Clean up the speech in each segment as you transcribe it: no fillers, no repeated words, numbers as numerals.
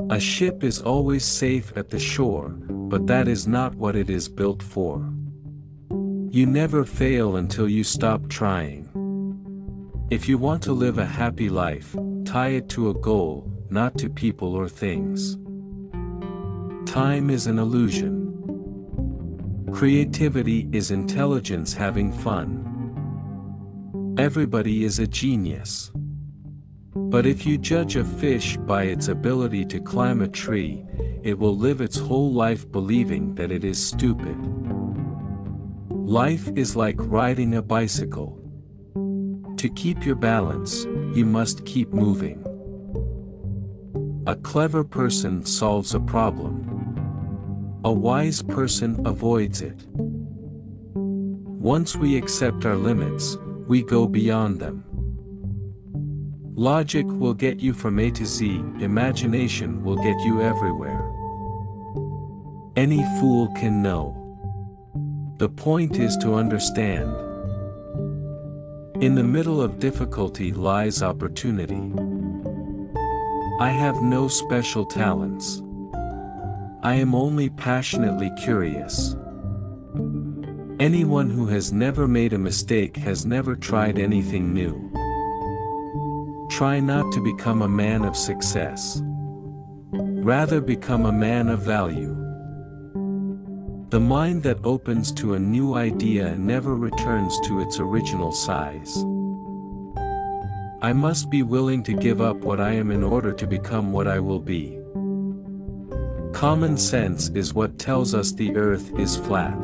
A ship is always safe at the shore, but that is not what it is built for. You never fail until you stop trying. If you want to live a happy life, tie it to a goal, not to people or things. Time is an illusion. Creativity is intelligence having fun. Everybody is a genius. But if you judge a fish by its ability to climb a tree, it will live its whole life believing that it is stupid. Life is like riding a bicycle. To keep your balance, you must keep moving. A clever person solves a problem. A wise person avoids it. Once we accept our limits, we go beyond them. Logic will get you from A to Z, imagination will get you everywhere. Any fool can know. The point is to understand. In the middle of difficulty lies opportunity. I have no special talents. I am only passionately curious. Anyone who has never made a mistake has never tried anything new. Try not to become a man of success. Rather become a man of value. The mind that opens to a new idea never returns to its original size. I must be willing to give up what I am in order to become what I will be. Common sense is what tells us the earth is flat.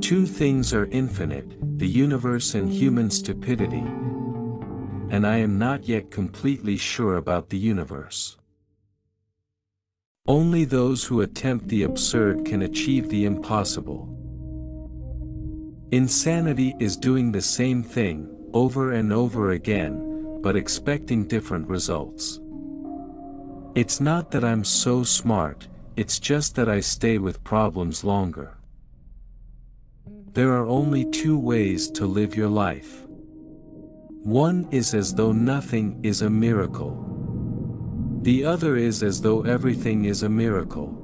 Two things are infinite, the universe and human stupidity. And I am not yet completely sure about the universe. Only those who attempt the absurd can achieve the impossible. Insanity is doing the same thing, over and over again, but expecting different results. It's not that I'm so smart, it's just that I stay with problems longer. There are only two ways to live your life. One is as though nothing is a miracle. The other is as though everything is a miracle.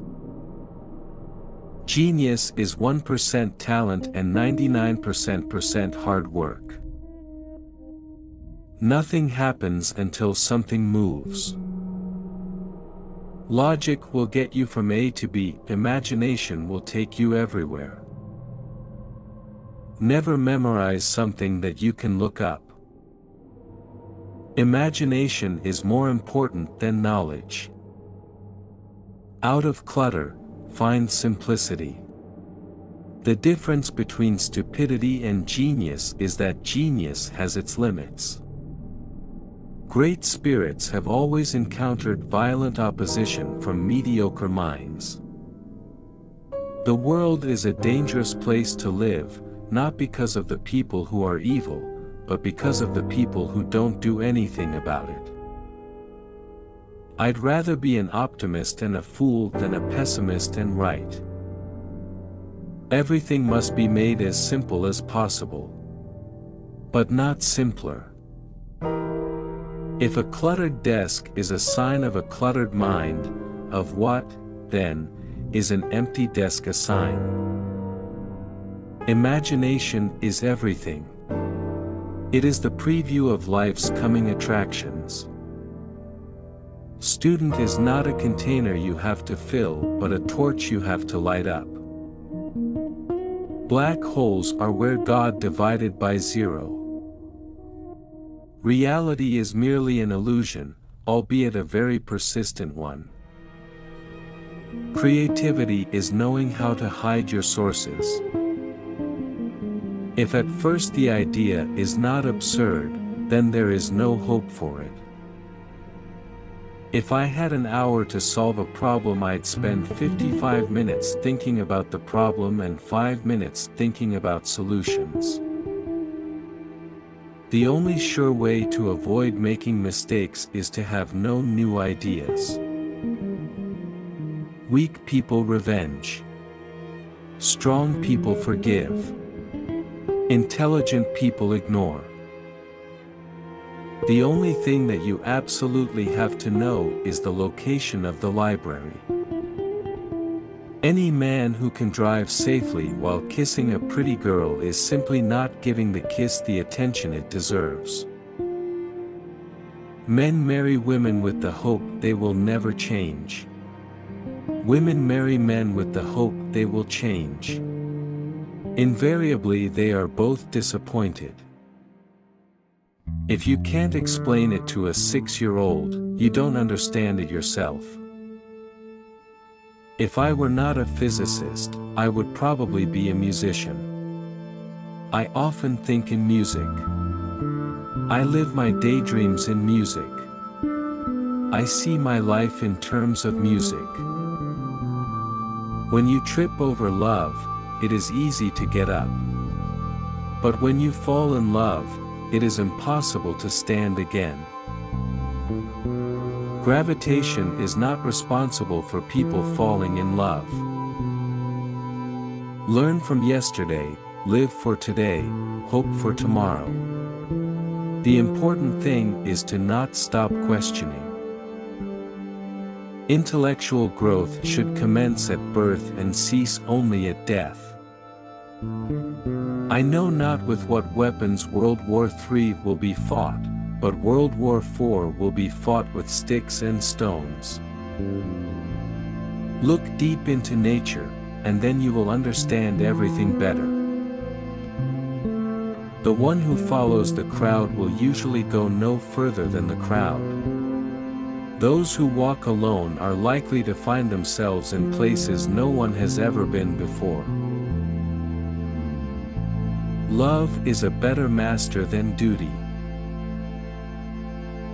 Genius is 1% talent and 99% hard work. Nothing happens until something moves. Logic will get you from A to B, imagination will take you everywhere. Never memorize something that you can look up. Imagination is more important than knowledge. Out of clutter, find simplicity. The difference between stupidity and genius is that genius has its limits. Great spirits have always encountered violent opposition from mediocre minds. The world is a dangerous place to live, not because of the people who are evil, but because of the people who don't do anything about it. I'd rather be an optimist and a fool than a pessimist and right. Everything must be made as simple as possible. But not simpler. If a cluttered desk is a sign of a cluttered mind, of what, then, is an empty desk a sign? Imagination is everything. It is the preview of life's coming attractions. Student is not a container you have to fill, but a torch you have to light up. Black holes are where God divided by zero. Reality is merely an illusion, albeit a very persistent one. Creativity is knowing how to hide your sources. If at first the idea is not absurd, then there is no hope for it. If I had an hour to solve a problem, I'd spend 55 minutes thinking about the problem and 5 minutes thinking about solutions. The only sure way to avoid making mistakes is to have no new ideas. Weak people revenge. Strong people forgive. Intelligent people ignore. The only thing that you absolutely have to know is the location of the library. Any man who can drive safely while kissing a pretty girl is simply not giving the kiss the attention it deserves. Men marry women with the hope they will never change. Women marry men with the hope they will change. Invariably, they are both disappointed. If you can't explain it to a 6-year-old, you don't understand it yourself. If I were not a physicist, I would probably be a musician. I often think in music. I live my daydreams in music. I see my life in terms of music. When you trip over love, it is easy to get up. But when you fall in love, it is impossible to stand again. Gravitation is not responsible for people falling in love. Learn from yesterday, live for today, hope for tomorrow. The important thing is to not stop questioning. Intellectual growth should commence at birth and cease only at death. I know not with what weapons World War III will be fought, but World War IV will be fought with sticks and stones. Look deep into nature, and then you will understand everything better. The one who follows the crowd will usually go no further than the crowd. Those who walk alone are likely to find themselves in places no one has ever been before. Love is a better master than duty.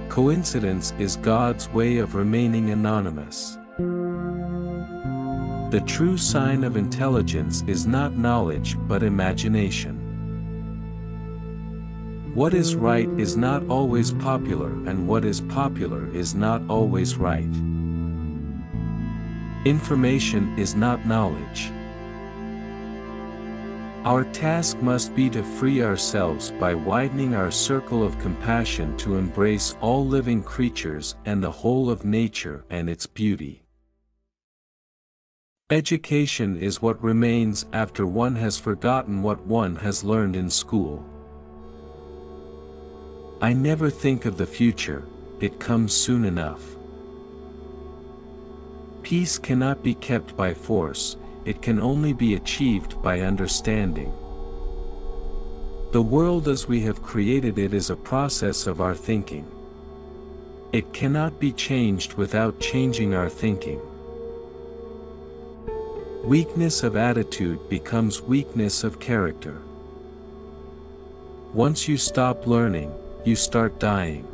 Coincidence is God's way of remaining anonymous. The true sign of intelligence is not knowledge but imagination. What is right is not always popular, and what is popular is not always right. Information is not knowledge. Our task must be to free ourselves by widening our circle of compassion to embrace all living creatures and the whole of nature and its beauty. Education is what remains after one has forgotten what one has learned in school. I never think of the future, it comes soon enough. Peace cannot be kept by force, it can only be achieved by understanding. The world as we have created it is a process of our thinking. It cannot be changed without changing our thinking. Weakness of attitude becomes weakness of character. Once you stop learning, you start dying.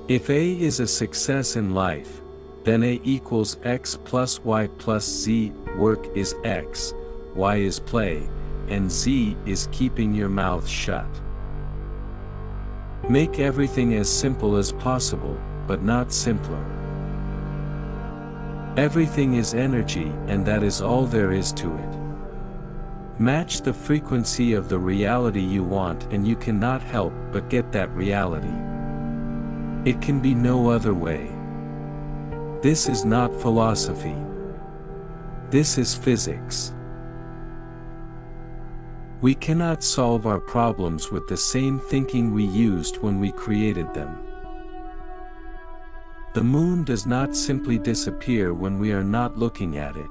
If A is a success in life, then A equals X plus Y plus Z. Work is X, Y is play, and Z is keeping your mouth shut. Make everything as simple as possible, but not simpler. Everything is energy, and that is all there is to it. Match the frequency of the reality you want and you cannot help but get that reality. It can be no other way. This is not philosophy. This is physics. We cannot solve our problems with the same thinking we used when we created them. The moon does not simply disappear when we are not looking at it.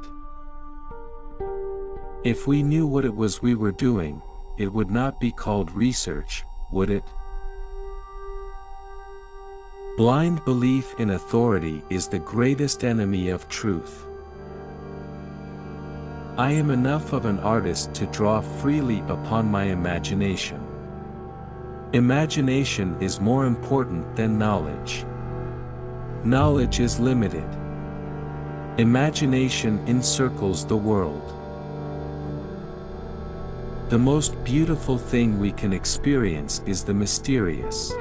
If we knew what it was we were doing, it would not be called research, would it? Blind belief in authority is the greatest enemy of truth. I am enough of an artist to draw freely upon my imagination. Imagination is more important than knowledge. Knowledge is limited. Imagination encircles the world. The most beautiful thing we can experience is the mysterious.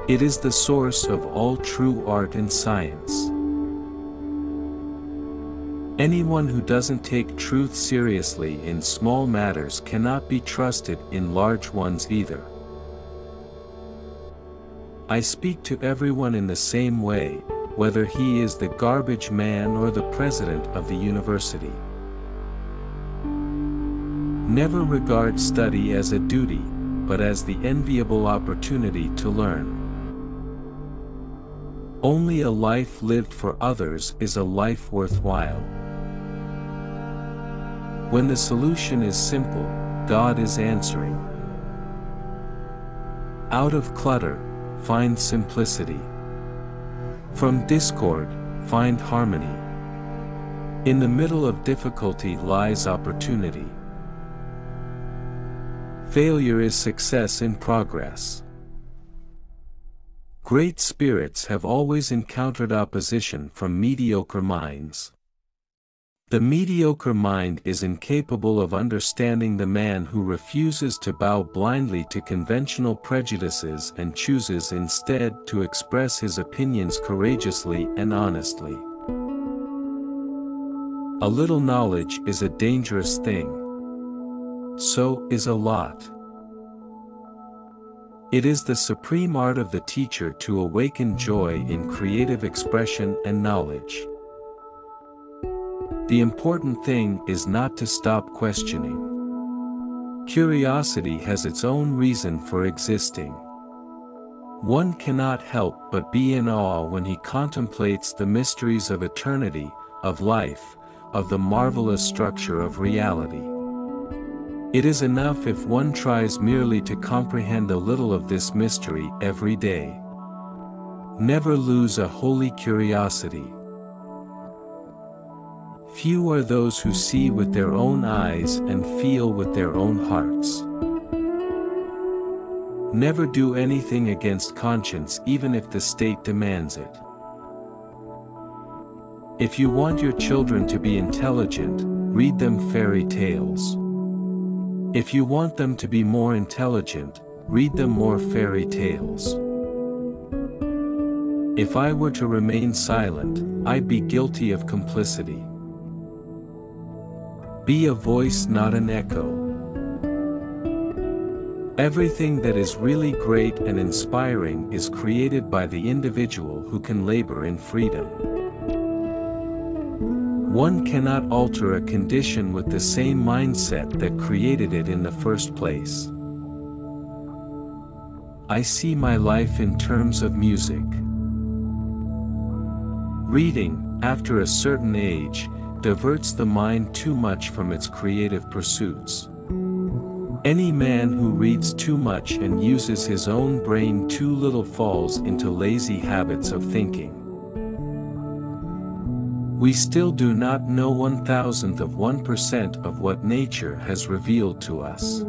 It is the source of all true art and science. Anyone who doesn't take truth seriously in small matters cannot be trusted in large ones either. I speak to everyone in the same way, whether he is the garbage man or the president of the university. Never regard study as a duty, but as the enviable opportunity to learn. Only a life lived for others is a life worthwhile. When the solution is simple, God is answering. Out of clutter, find simplicity. From discord, find harmony. In the middle of difficulty lies opportunity. Failure is success in progress. Great spirits have always encountered opposition from mediocre minds. The mediocre mind is incapable of understanding the man who refuses to bow blindly to conventional prejudices and chooses instead to express his opinions courageously and honestly. A little knowledge is a dangerous thing. So is a lot. It is the supreme art of the teacher to awaken joy in creative expression and knowledge. The important thing is not to stop questioning. Curiosity has its own reason for existing. One cannot help but be in awe when he contemplates the mysteries of eternity, of life, of the marvelous structure of reality. It is enough if one tries merely to comprehend a little of this mystery every day. Never lose a holy curiosity. Few are those who see with their own eyes and feel with their own hearts. Never do anything against conscience even if the state demands it. If you want your children to be intelligent, read them fairy tales. If you want them to be more intelligent, read them more fairy tales. If I were to remain silent, I'd be guilty of complicity. Be a voice, not an echo. Everything that is really great and inspiring is created by the individual who can labor in freedom. One cannot alter a condition with the same mindset that created it in the first place. I see my life in terms of music. Reading, after a certain age, diverts the mind too much from its creative pursuits. Any man who reads too much and uses his own brain too little falls into lazy habits of thinking. We still do not know 1/1000% of what nature has revealed to us.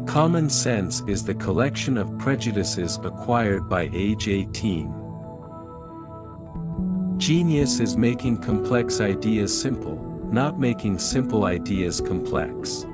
Common sense is the collection of prejudices acquired by age 18. Genius is making complex ideas simple, not making simple ideas complex.